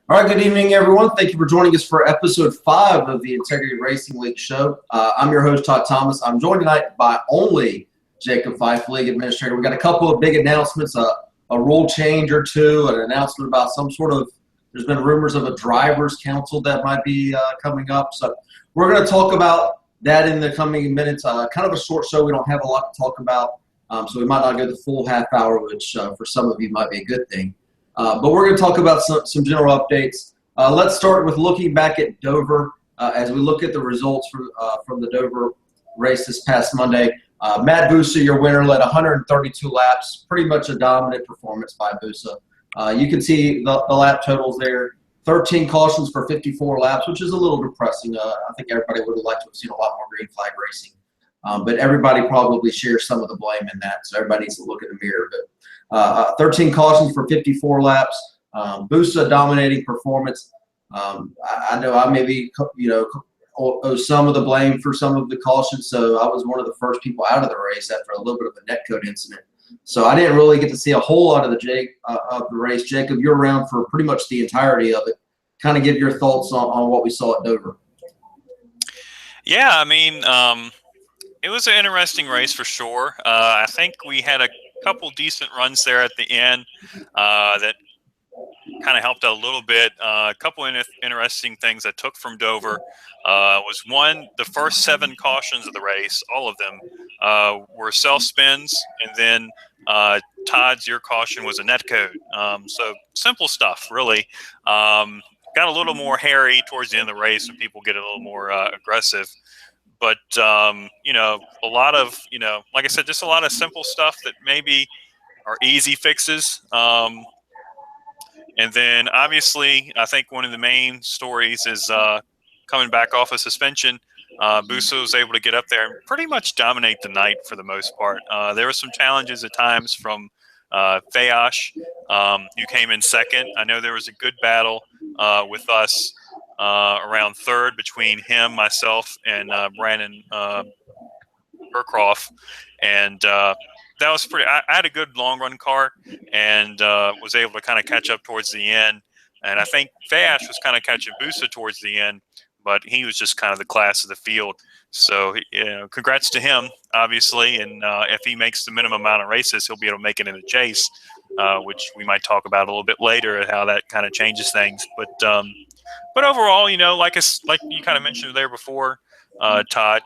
All right, good evening, everyone. Thank you for joining us for episode 5 of the Integrity Racing League show. I'm your host, Todd Thomas. I'm joined tonight by only Jacob Fife, League Administrator. We got a couple of big announcements, a rule change or two, an announcement about some sort of, there's been rumors of a driver's council that might be coming up. So we're going to talk about that in the coming minutes. Kind of a short show. We don't have a lot to talk about, so we might not go the full half hour, which for some of you might be a good thing. But we're going to talk about some general updates. Let's start with looking back at Dover as we look at the results from the Dover race this past Monday. Matt Busa, your winner, led 132 laps, pretty much a dominant performance by Busa. You can see the lap totals there, 13 cautions for 54 laps, which is a little depressing. I think everybody would have liked to have seen a lot more green flag racing. But everybody probably shares some of the blame in that, so everybody needs to look in the mirror. But 13 cautions for 54 laps. Busa dominating performance. I know I maybe owe some of the blame for some of the cautions, so I was one of the first people out of the race after a little bit of a netcode incident. So I didn't really get to see a whole lot of the race. Jacob, you're around for pretty much the entirety of it. Kind of give your thoughts on what we saw at Dover. Yeah, I mean, it was an interesting race for sure. I think we had a couple decent runs there at the end that kind of helped out a little bit. A couple interesting things I took from Dover was one, the first 7 cautions of the race, all of them were self spins, and then Todd's, your caution was a netcode. So simple stuff, really. Got a little more hairy towards the end of the race when people get a little more aggressive. But, a lot of, like I said, just a lot of simple stuff that maybe are easy fixes. And then, obviously, I think one of the main stories is coming back off of suspension. Busa was able to get up there and pretty much dominate the night for the most part. There were some challenges at times from Fayash, who came in second. I know there was a good battle with us around third between him, myself, and Brandon Burkroff. And that was pretty – I had a good long-run car and was able to kind of catch up towards the end. And I think Fayash was kind of catching Busa towards the end, but he was just kind of the class of the field. So, congrats to him, obviously. And if he makes the minimum amount of races, he'll be able to make it in the chase, which we might talk about a little bit later, how that kind of changes things. But overall, like you kind of mentioned there before, Todd,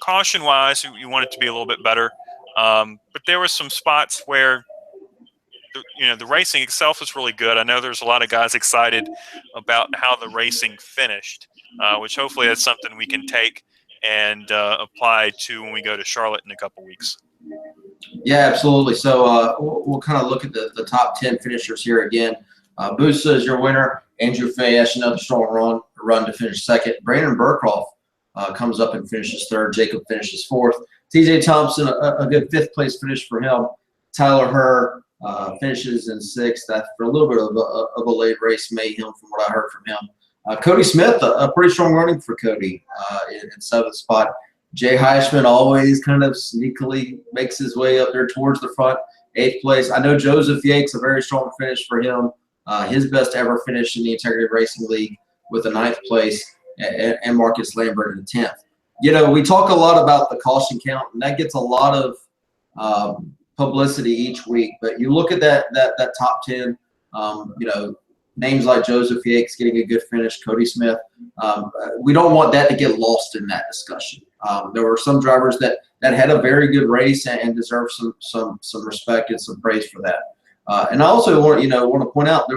caution-wise, you want it to be a little bit better. But there were some spots where, the racing itself was really good. I know there's a lot of guys excited about how the racing finished, which hopefully that's something we can take and apply to when we go to Charlotte in a couple weeks. Yeah, absolutely. So we'll kind of look at the top 10 finishers here again. Busa is your winner. Andrew Fayash, another strong run to finish second. Brandon Burkroff comes up and finishes third. Jacob finishes fourth. TJ Thompson, a good fifth-place finish for him. Tyler Herr finishes in sixth after a little bit of a late race mayhem from what I heard from him. Cody Smith, a pretty strong running for Cody in seventh spot. Jay Heishman always kind of sneakily makes his way up there towards the front, eighth place. I know Joseph Yates, a very strong finish for him. His best ever finish in the Integrity Racing League with a ninth place, and Marcus Lambert in the 10th. We talk a lot about the caution count, and that gets a lot of publicity each week. But you look at that top 10, names like Joseph Yates getting a good finish, Cody Smith. We don't want that to get lost in that discussion. There were some drivers that had a very good race and deserve some respect and some praise for that. And I also want to point out,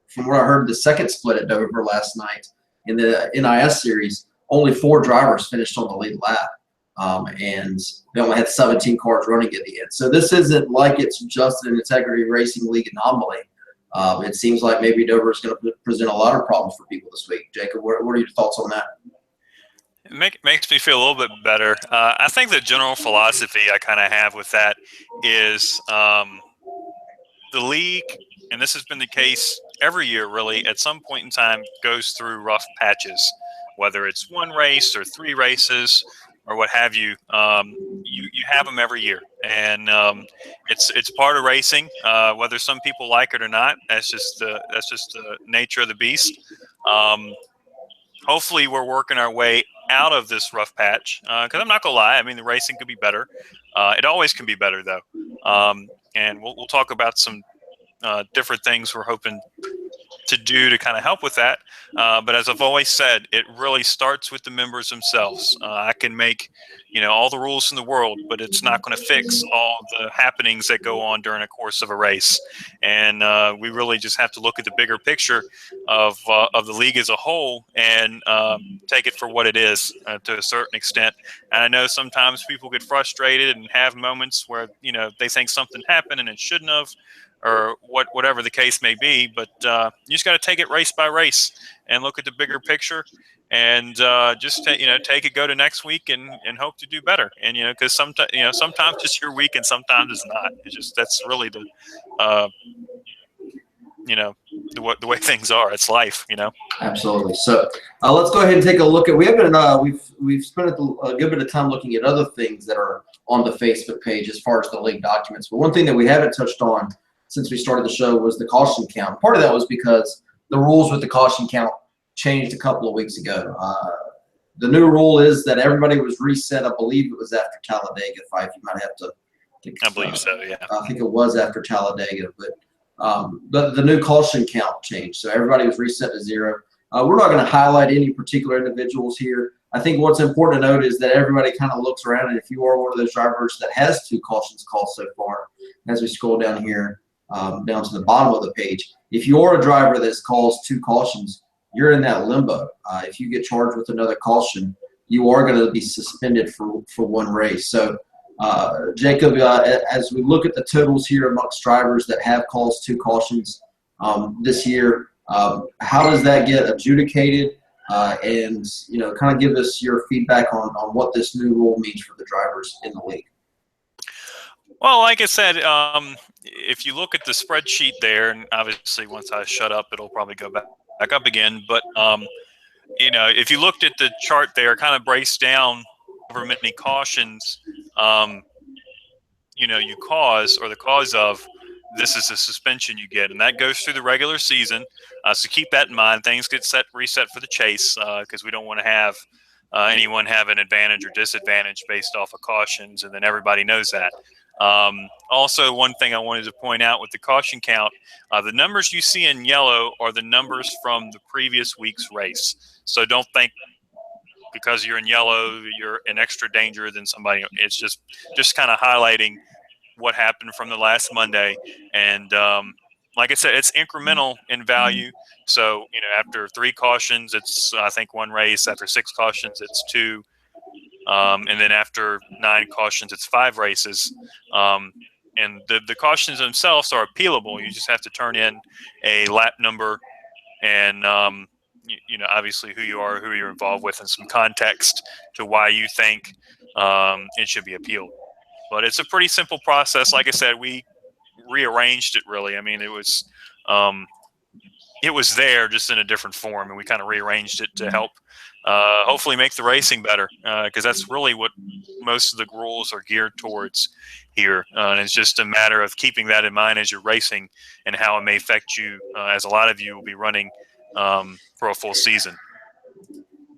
from what I heard, the second split at Dover last night in the NIS series, only 4 drivers finished on the lead lap, and they only had 17 cars running at the end. So this isn't like it's just an Integrity Racing League anomaly. It seems like maybe Dover is going to present a lot of problems for people this week. Jacob, what are your thoughts on that? It makes me feel a little bit better. I think the general philosophy I kind of have with that is the league, and this has been the case every year really, at some point in time goes through rough patches, whether it's one race or 3 races or what have you, you have them every year, and it's part of racing. Whether some people like it or not, that's just the nature of the beast. Hopefully, we're working our way out of this rough patch. Because I'm not gonna lie, I mean the racing could be better. It always can be better though, and we'll talk about some different things we're hoping to do to kind of help with that. But as I've always said, it really starts with the members themselves. I can make, all the rules in the world, but it's not going to fix all the happenings that go on during the course of a race. And we really just have to look at the bigger picture of the league as a whole and take it for what it is to a certain extent. And I know sometimes people get frustrated and have moments where, they think something happened and it shouldn't have, or whatever the case may be, but you just got to take it race by race and look at the bigger picture, and just take it, go to next week, and hope to do better. And because sometimes it's your week and sometimes it's not. It's just that's really the the way things are. It's life. Absolutely. So let's go ahead and take a look at. We haven't we've spent a good bit of time looking at other things that are on the Facebook page as far as the league documents. But one thing that we haven't touched on since we started the show was the caution count. Part of that was because the rules with the caution count changed a couple of weeks ago. The new rule is that everybody was reset. I believe it was after Talladega. Fife, you might have to. I believe so. Yeah. I think it was after Talladega, but the new caution count changed, so everybody was reset to 0. We're not going to highlight any particular individuals here. I think what's important to note is that everybody kind of looks around, and if you are one of those drivers that has 2 cautions called so far, as we scroll down here, down to the bottom of the page, if you're a driver that calls 2 cautions, you're in that limbo. If you get charged with another caution, you are going to be suspended for 1 race. So, Jacob, as we look at the totals here amongst drivers that have calls 2 cautions this year, how does that get adjudicated? And kind of give us your feedback on what this new rule means for the drivers in the league. Well, like I said, if you look at the spreadsheet there, and obviously once I shut up, it'll probably go back up again. But, if you looked at the chart there, kind of breaks down however many cautions, you cause or the cause of, this is the suspension you get. And that goes through the regular season. So keep that in mind. Things get reset for the chase because we don't want to have anyone have an advantage or disadvantage based off of cautions, and then everybody knows that. Also, one thing I wanted to point out with the caution count, the numbers you see in yellow are the numbers from the previous week's race. So don't think because you're in yellow, you're in extra danger than somebody. It's just kind of highlighting what happened from the last Monday. And like I said, it's incremental in value. So, after 3 cautions, it's, I think, 1 race. After 6 cautions, it's 2. And then after 9 cautions, it's 5 races. And the cautions themselves are appealable. You just have to turn in a lap number and, obviously who you are, who you're involved with, and some context to why you think it should be appealed. But it's a pretty simple process. Like I said, we rearranged it really. I mean, it was there just in a different form, and we kind of rearranged it to help hopefully make the racing better, because that's really what most of the rules are geared towards here. And it's just a matter of keeping that in mind as you're racing and how it may affect you, as a lot of you will be running for a full season.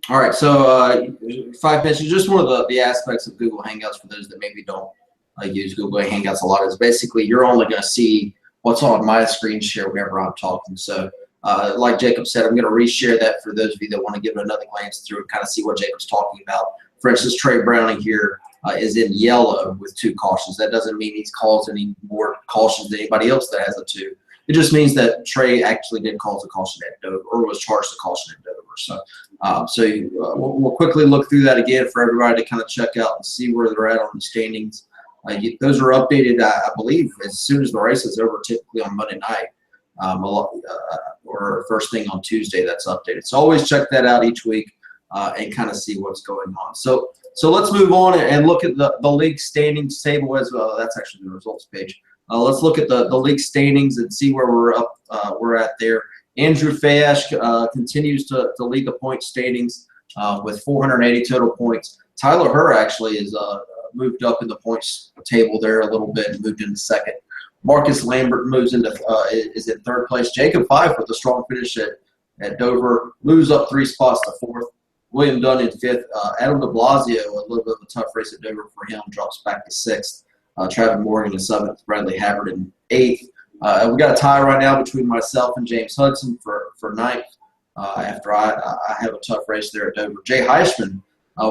All right, so 5 minutes. Just one of the aspects of Google Hangouts for those that maybe don't use Google Hangouts a lot is basically you're only going to see what's on my screen share whenever I'm talking. So like Jacob said, I'm going to reshare that for those of you that want to give it another glance through and kind of see what Jacob's talking about. For instance, Trey Browning here is in yellow with 2 cautions. That doesn't mean he's called any more cautions than anybody else that has a 2. It just means that Trey actually did cause a caution at Dover, or was charged a caution at Dover. So, we'll quickly look through that again for everybody to kind of check out and see where they're at on the standings. Those are updated, I believe, as soon as the race is over, typically on Monday night, or first thing on Tuesday. That's updated. So always check that out each week and kind of see what's going on. So let's move on and look at the league standings table as well. That's actually the results page. Let's look at the league standings and see where we're at there. Andrew Fayash continues to lead the point standings with 480 total points. Tyler Herr actually is moved up in the points table there a little bit and moved into second. Marcus Lambert moves into is in third place. Jacob Fife with a strong finish at Dover moves up 3 spots to fourth. William Dunn in fifth. Adam de Blasio, a little bit of a tough race at Dover for him, drops back to sixth. Travis Morgan in seventh. Bradley Havard in eighth. We got a tie right now between myself and James Hudson for ninth. After I have a tough race there at Dover. Jay Heisman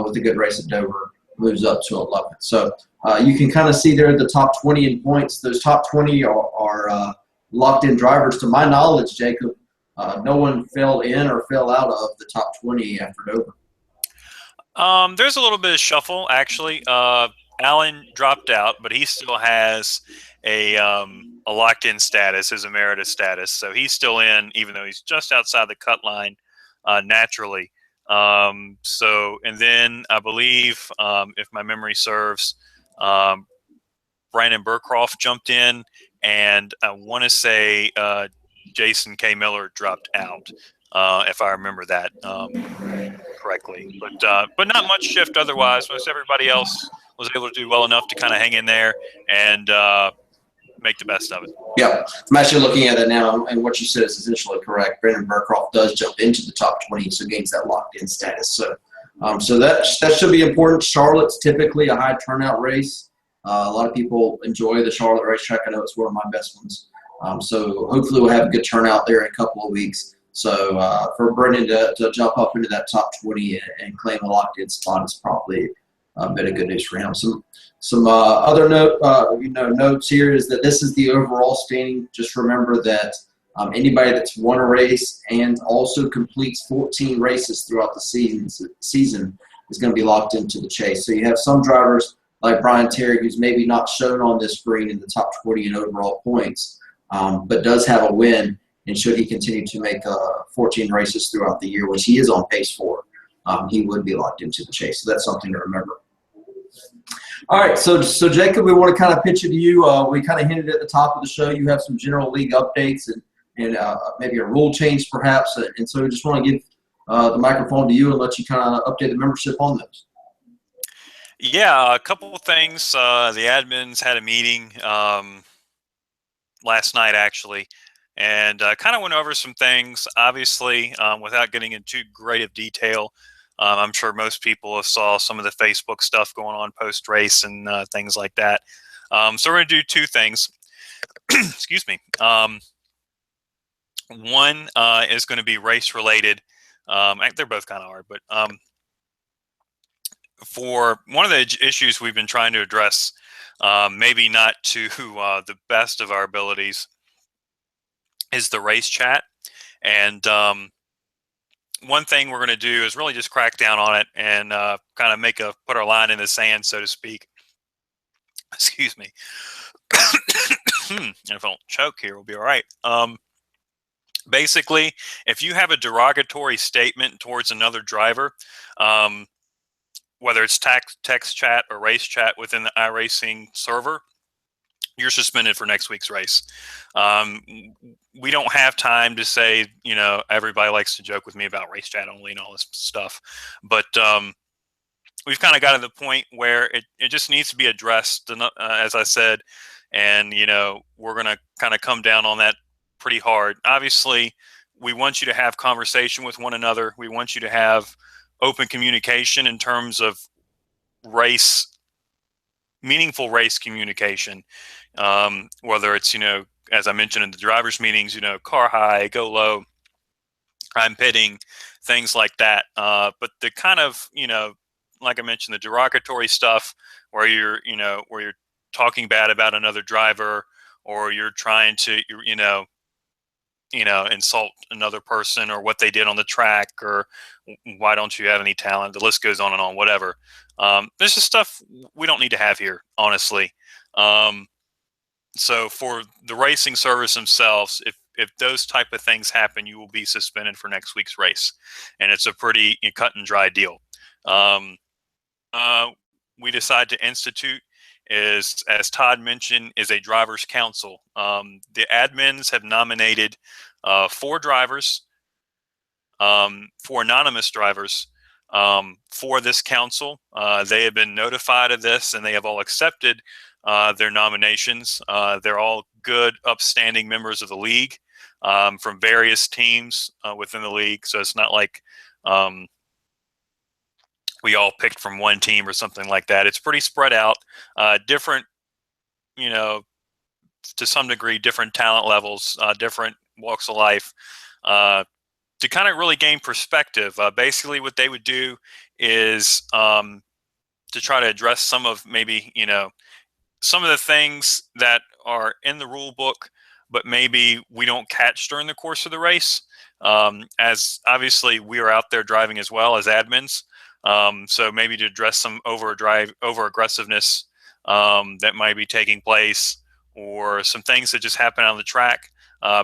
with a good race at Dover moves up to 11th. So you can kind of see there the top 20 in points. Those top 20 are locked-in drivers. To my knowledge, Jacob, no one fell in or fell out of the top 20 after Dover. There's a little bit of shuffle, actually. Allen dropped out, but he still has a locked-in status, his emeritus status. So he's still in, even though he's just outside the cut line naturally. And then I believe, if my memory serves, Brandon Burcroft jumped in, and I want to say Jason K. Miller dropped out, if I remember that correctly. But not much shift otherwise. Most everybody else was able to do well enough to kind of hang in there and make the best of it. Yeah, I'm actually looking at it now, and what you said is essentially correct. Brandon Burcroft does jump into the top 20, so gains that locked-in status. So that should be important. Charlotte's typically a high turnout race. A lot of people enjoy the Charlotte racetrack. I know it's one of my best ones. So hopefully we'll have a good turnout there in a couple of weeks. So for Brendan to jump up into that top 20 and claim a locked-in spot is probably a bit of good news for him. Some other notes here is that this is the overall standing. Just remember that anybody that's won a race and also completes 14 races throughout the season is going to be locked into the chase. So you have some drivers like Brian Terry, who's maybe not shown on this screen in the top 20 in overall points, but does have a win. And should he continue to make 14 races throughout the year, which he is on pace for, he would be locked into the chase. So that's something to remember. All right, so Jacob, we want to kind of pitch it to you. We kind of hinted at the top of the show. You have some general league updates and maybe a rule change perhaps. And so we just want to give the microphone to you and let you kind of update the membership on those. Yeah, a couple of things. The admins had a meeting last night, actually, and kind of went over some things. Obviously, without getting into great of detail, I'm sure most people have saw some of the Facebook stuff going on post-race and things like that. So we're going to do two things. Excuse me. One is going to be race-related. They're both kind of hard, but for one of the issues we've been trying to address, maybe not to the best of our abilities, is the race chat. And one thing we're going to do is really just crack down on it and kind of put our line in the sand, so to speak. Excuse me. If I don't choke here, we'll be all right. Basically, if you have a derogatory statement towards another driver, whether it's text chat or race chat within the iRacing server, you're suspended for next week's race. We don't have time to say, everybody likes to joke with me about race chat only and all this stuff. But we've kind of got to the point where it just needs to be addressed, as I said. And, we're going to kind of come down on that pretty hard. Obviously, we want you to have conversation with one another. We want you to have open communication in terms of meaningful race communication. Whether it's, as I mentioned in the drivers' meetings, car high, go low, I'm pitting, things like that. But the kind of, like I mentioned, the derogatory stuff where you're talking bad about another driver, or you're trying to, insult another person or what they did on the track, or why don't you have any talent? The list goes on and on, whatever. This is stuff we don't need to have here, honestly. So for the racing service themselves, if those type of things happen, you will be suspended for next week's race. And it's a pretty cut and dry deal. We decide to institute is, as Todd mentioned, is a driver's council. The admins have nominated 4 drivers, 4 anonymous drivers, for this council. They have been notified of this, and they have all accepted their nominations. They're all good, upstanding members of the league from various teams within the league. So it's not like we all picked from one team or something like that. It's pretty spread out, different, to some degree, different talent levels, different walks of life, to kind of really gain perspective. Basically, what they would do is to try to address some of maybe, some of the things that are in the rule book, but maybe we don't catch during the course of the race. As obviously we are out there driving as well as admins. So maybe to address some over aggressiveness that might be taking place, or some things that just happen on the track.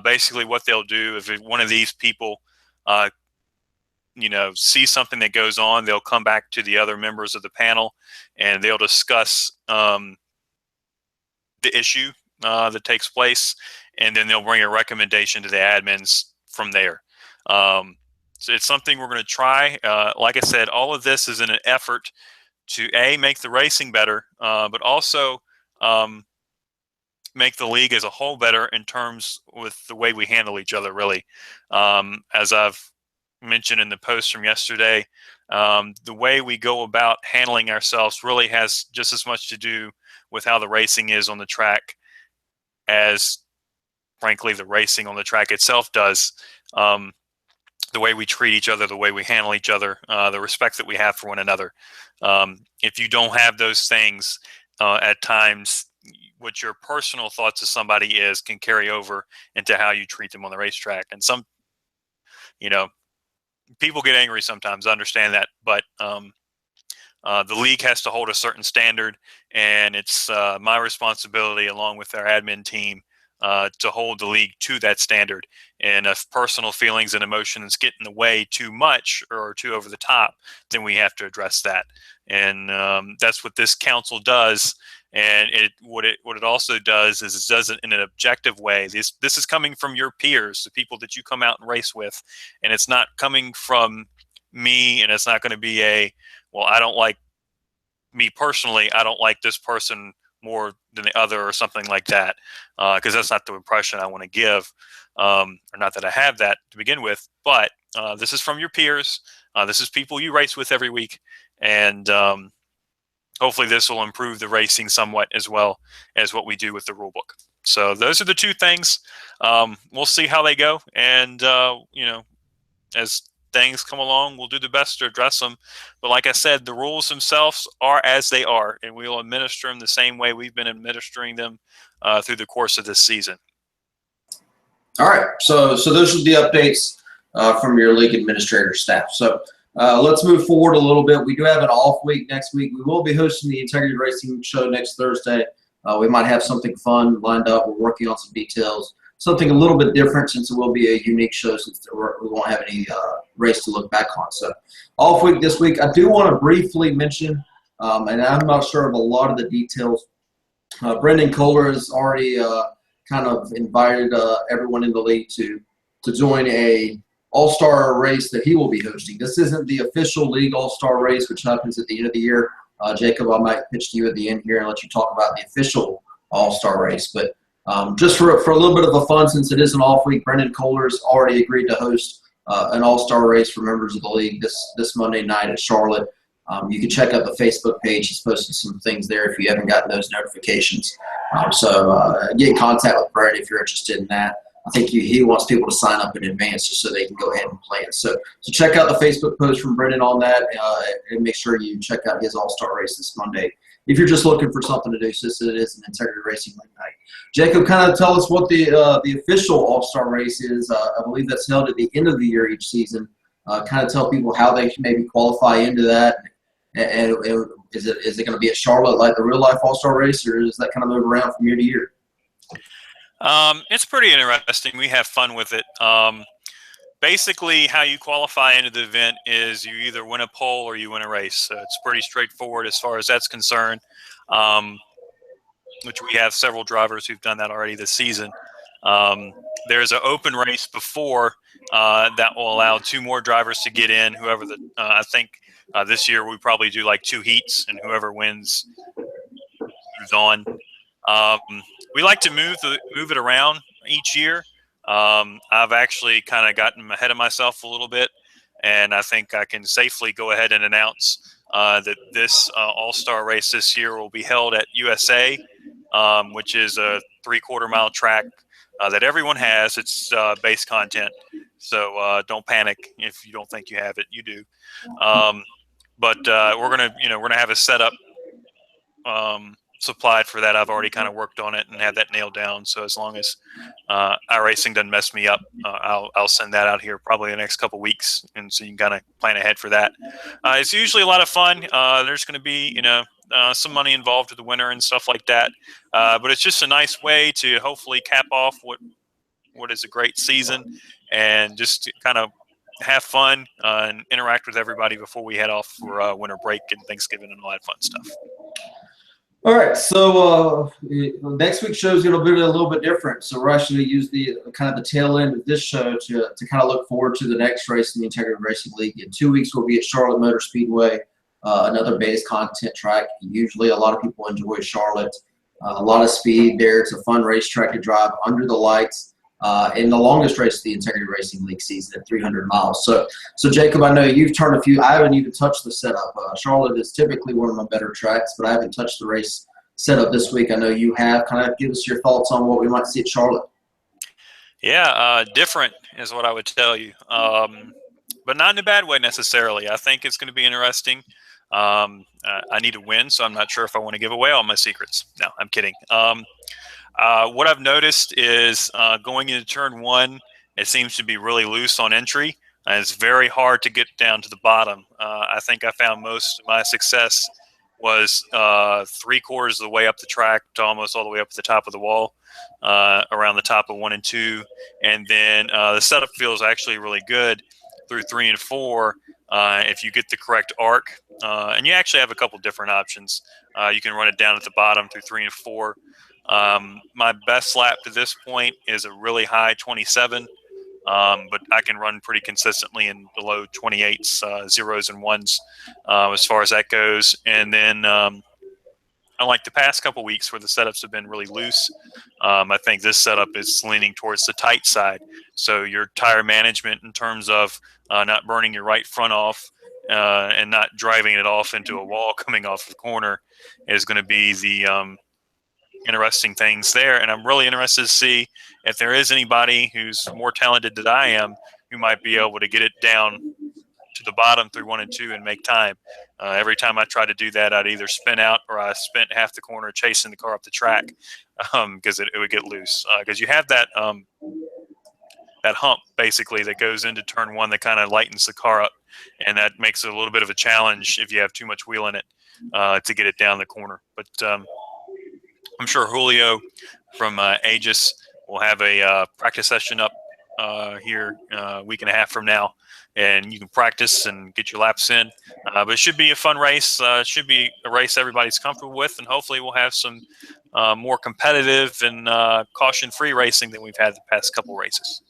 Basically what they'll do, if one of these people see something that goes on, they'll come back to the other members of the panel and they'll discuss the issue that takes place, and then they'll bring a recommendation to the admins from there. So it's something we're going to try. Like I said, all of this is in an effort to make the racing better, but also make the league as a whole better in terms with the way we handle each other, really. As I've mentioned in the post from yesterday, the way we go about handling ourselves really has just as much to do with how the racing is on the track as, frankly, the racing on the track itself does. The way we treat each other, the way we handle each other, the respect that we have for one another. If you don't have those things, at times, what your personal thoughts of somebody can carry over into how you treat them on the racetrack. And some, people get angry sometimes. I understand that, but the league has to hold a certain standard, and it's my responsibility, along with our admin team, to hold the league to that standard. And if personal feelings and emotions get in the way too much or too over the top, then we have to address that. And that's what this council does. And what it also does is it does it in an objective way. This is coming from your peers, the people that you come out and race with, and it's not coming from me. And it's not going to be I don't like me personally. I don't like this person more than the other, or something like that, because that's not the impression I want to give, or not that I have that to begin with. But this is from your peers. This is people you race with every week, and hopefully this will improve the racing somewhat as well as what we do with the rule book. So those are the two things. We'll see how they go, and as things come along, we'll do the best to address them. But like I said, the rules themselves are as they are, and we'll administer them the same way we've been administering them through the course of this season. All right. So those are the updates from your league administrator staff. So let's move forward a little bit. We do have an off week next week. We will be hosting the Integrity Racing Show next Thursday. We might have something fun lined up. We're working on some details. Something a little bit different, since it will be a unique show, since we won't have any race to look back on. So off week this week. I do want to briefly mention, and I'm not sure of a lot of the details, Brendan Kohler has already kind of invited everyone in the league to join a all-star race that he will be hosting. This isn't the official league all-star race, which happens at the end of the year. Jacob, I might pitch to you at the end here and let you talk about the official all-star race. But just for a little bit of a fun, since it is an off week, Brendan Kohler's already agreed to host an all-star race for members of the league this Monday night at Charlotte. You can check out the Facebook page. He's posted some things there if you haven't gotten those notifications. So get in contact with Brett if you're interested in that. I think he wants people to sign up in advance just so they can go ahead and plan. So check out the Facebook post from Brendan on that, and make sure you check out his all-star race this Monday if you're just looking for something to do, since it is an Integrity Racing League night. Jacob, kind of tell us what the official all-star race is. I believe that's held at the end of the year each season. Kind of tell people how they can maybe qualify into that. And is it going to be at Charlotte like the real-life all-star race, or does that kind of move around from year to year? It's pretty interesting. We have fun with it. Basically, how you qualify into the event is you either win a pole or you win a race. So it's pretty straightforward as far as that's concerned, which we have several drivers who've done that already this season. There's an open race before that will allow two more drivers to get in. Whoever I think This year we probably do like 2 heats, and whoever wins moves on. We like to move it around each year. I've actually kind of gotten ahead of myself a little bit, and I think I can safely go ahead and announce that this All-Star race this year will be held at USA, which is a 3/4 mile track that everyone has. It's base content, so don't panic if you don't think you have it. You do. But we're gonna have a setup supplied for that. I've already kind of worked on it and had that nailed down. So as long as iRacing doesn't mess me up, I'll send that out here probably the next couple weeks, and so you can kind of plan ahead for that. It's usually a lot of fun. There's going to be some money involved with the winner and stuff like that, but it's just a nice way to hopefully cap off what is a great season, and just to kind of have fun and interact with everybody before we head off for winter break and Thanksgiving and all that fun stuff. All right, so next week's show is going to be a little bit different. So we're actually going to use the kind of the tail end of this show to kind of look forward to the next race in the Integrity Racing League. In 2 weeks, we'll be at Charlotte Motor Speedway, another base content track. Usually, a lot of people enjoy Charlotte. A lot of speed there. It's a fun racetrack to drive under the lights. In the longest race of the Integrity Racing League season at 300 miles. So Jacob, I know you've turned a few. I haven't even touched the setup. Charlotte is typically one of my better tracks, but I haven't touched the race setup this week. I know you have. Kind of give us your thoughts on what we might see at Charlotte. Yeah, different is what I would tell you, but not in a bad way necessarily. I think it's going to be interesting. I need to win, so I'm not sure if I want to give away all my secrets. No, I'm kidding. What I've noticed is going into turn 1, it seems to be really loose on entry. It's very hard to get down to the bottom. I think I found most of my success was 3/4 of the way up the track to almost all the way up to the top of the wall, around the top of 1 and 2. And then the setup feels actually really good through 3 and 4 if you get the correct arc. And you actually have a couple different options. You can run it down at the bottom through 3 and 4. My best lap to this point is a really high 27, but I can run pretty consistently in the low 28s, 0s and 1s as far as that goes. And then unlike the past couple weeks where the setups have been really loose, I think this setup is leaning towards the tight side. So your tire management in terms of not burning your right front off and not driving it off into a wall coming off the corner is going to be the interesting things there. And I'm really interested to see if there is anybody who's more talented than I am who might be able to get it down to the bottom through 1 and 2 and make time. Every time I try to do that, I'd either spin out or I spent half the corner chasing the car up the track because it would get loose. Because you have that hump basically that goes into turn 1 that kind of lightens the car up, and that makes it a little bit of a challenge if you have too much wheel in it to get it down the corner. But I'm sure Julio from Aegis will have a practice session up here a week and a half from now, and you can practice and get your laps in. But it should be a fun race. It should be a race everybody's comfortable with, and hopefully we'll have some more competitive and caution-free racing than we've had the past couple races.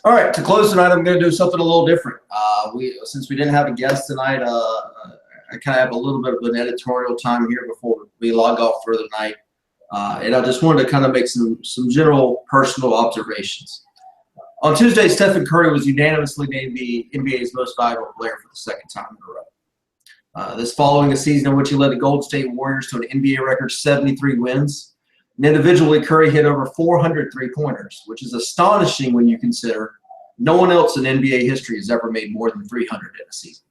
All right, to close tonight, I'm going to do something a little different. Since we didn't have a guest tonight, I kind of have a little bit of an editorial time here before we log off for the night. And I just wanted to kind of make some general personal observations. On Tuesday, Stephen Curry was unanimously named the NBA's most valuable player for the second time in a row. This following a season in which he led the Golden State Warriors to an NBA record 73 wins. And individually, Curry hit over 400 three-pointers, which is astonishing when you consider no one else in NBA history has ever made more than 300 in a season.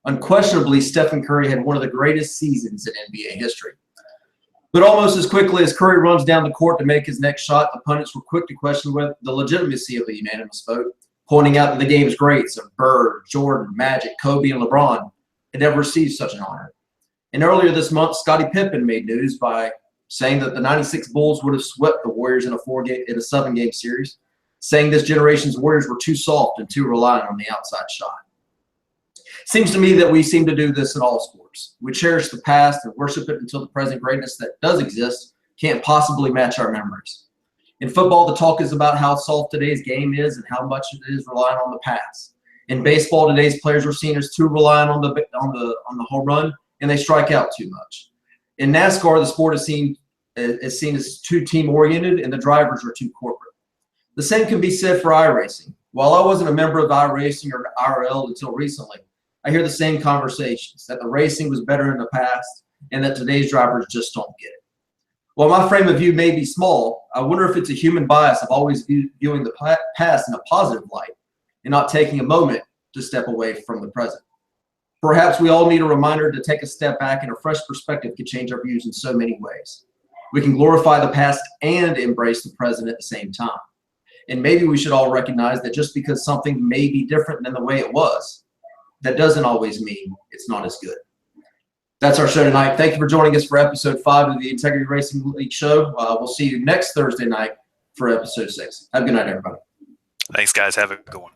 Unquestionably, Stephen Curry had one of the greatest seasons in NBA history. But almost as quickly as Curry runs down the court to make his next shot, the pundits were quick to question the legitimacy of the unanimous vote, pointing out that the game's greats of Bird, Jordan, Magic, Kobe, and LeBron had never received such an honor. And earlier this month, Scottie Pippen made news by saying that the 96 Bulls would have swept the Warriors in a 7-game series, saying this generation's Warriors were too soft and too reliant on the outside shot. Seems to me that we seem to do this in all sports. We cherish the past and worship it until the present greatness that does exist can't possibly match our memories. In football, the talk is about how soft today's game is and how much it is reliant on the past. In baseball, today's players are seen as too reliant on the home run, and they strike out too much. In NASCAR, the sport is seen as too team-oriented, and the drivers are too corporate. The same can be said for iRacing. While I wasn't a member of iRacing or IRL until recently, I hear the same conversations, that the racing was better in the past and that today's drivers just don't get it. While my frame of view may be small, I wonder if it's a human bias of always viewing the past in a positive light and not taking a moment to step away from the present. Perhaps we all need a reminder to take a step back, and a fresh perspective can change our views in so many ways. We can glorify the past and embrace the present at the same time. And maybe we should all recognize that just because something may be different than the way it was, that doesn't always mean it's not as good. That's our show tonight. Thank you for joining us for episode 5 of the Integrity Racing League show. We'll see you next Thursday night for episode 6. Have a good night, everybody. Thanks, guys. Have a good one.